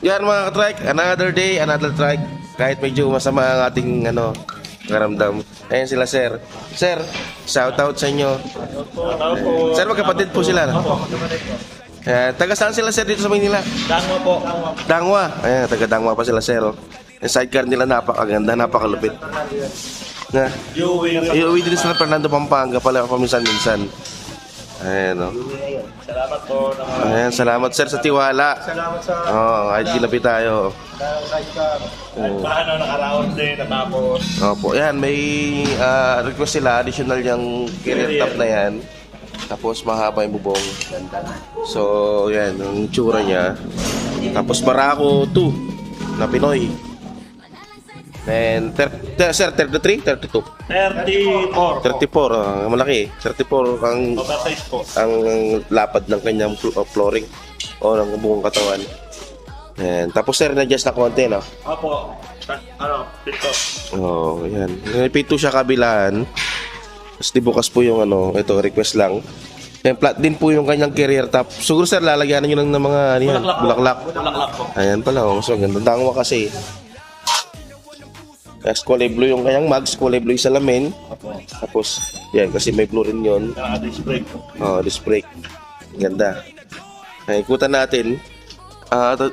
yan mga ka-trike, another day, another trike. Kahit medyo masama ang ating karamdam. Ayan sila sir. Sir, shout out sa inyo. Sir, magkapatid po sila. Taga saan sila sir dito sa Maynila? Dangwa po. Dangwa. Ayan, taga Dangwa pa sila sir. Yung sidecar nila napakaganda, napakalupit. Na, iuwi din sila Fernando Pampanga pala paminsan-minsan. Ayan o. Salamat po. Ayan, salamat sir sa tiwala. Salamat sa IG na tayo. paano nakaraon din natapos. Opo, yan, may request sila, additional yung career top na yan. Tapos mahaba yung bubong. So, yan, yung tsura niya. Tapos Barako 2 na Pinoy. And, sir, 33? 32? 34. 34, malaki. 34 ang Oversize po. lapad ng kanyang flooring o ng buong katawan. And, tapos sir, na-adjust na konti, no? Opo. Dito. Oh, yan. Pito siya kabilaan. Tapos bukas po yung ito, request lang. Then flat din po yung kanyang career top. Siguro sir, lalagyan nyo lang ng mga bulaklak. Bulaklak po. Ayan pala, oh. So, ganda. Dangwa kasi. Tapos kulay blue yung kanyang mags, kulay blue yung salamin. Tapos, yan, kasi may blue rin yun. Disc brake po. Oh, disc brake. Ganda. Ay, ikutan natin.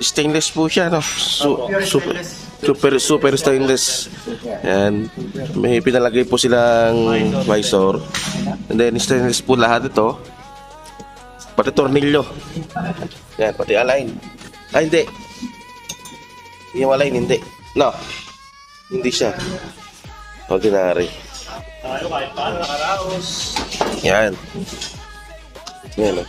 Stainless po siya, no? Super stainless. Yan. May pinalagay po silang visor. And then, stainless po lahat ito. Pati tornilyo. Yan, pati align. Hindi. Yung align, hindi. No. Hindi siya. Ordinary. Tayo kahit paano nakaraos. Yan. Yan, no?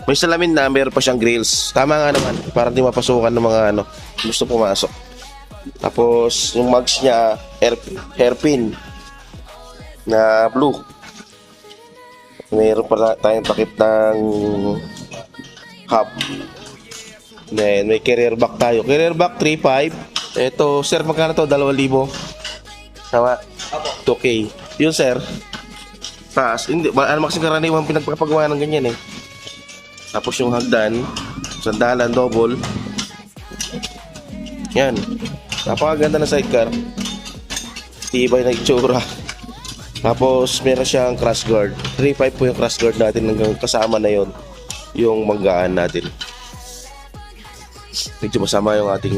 May salamin na, mayroon pa siyang grills. Tama nga naman, para di mapasukan ng mga gusto pumasok. Tapos, yung mugs niya, hairpin na blue. Mayroon pa tayong takip ng hub. Then, may carrier back tayo. Carrier back, 3.5. Ito, sir, magkano to? 2,000. Tama? 2K. Yun, sir. Taas. Hindi, ano kasi karaniwang pinagpapagawa ng ganyan eh. Tapos yung hagdan, sandalan, double. Yan. Napakaganda na sidecar. Tibay na itsura. Tapos meron siyang crash guard. 3.5 po yung crash guard natin hanggang kasama na yon yung manggaan natin. Medyo masama yung ating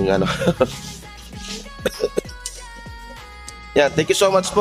Yan, thank you so much po.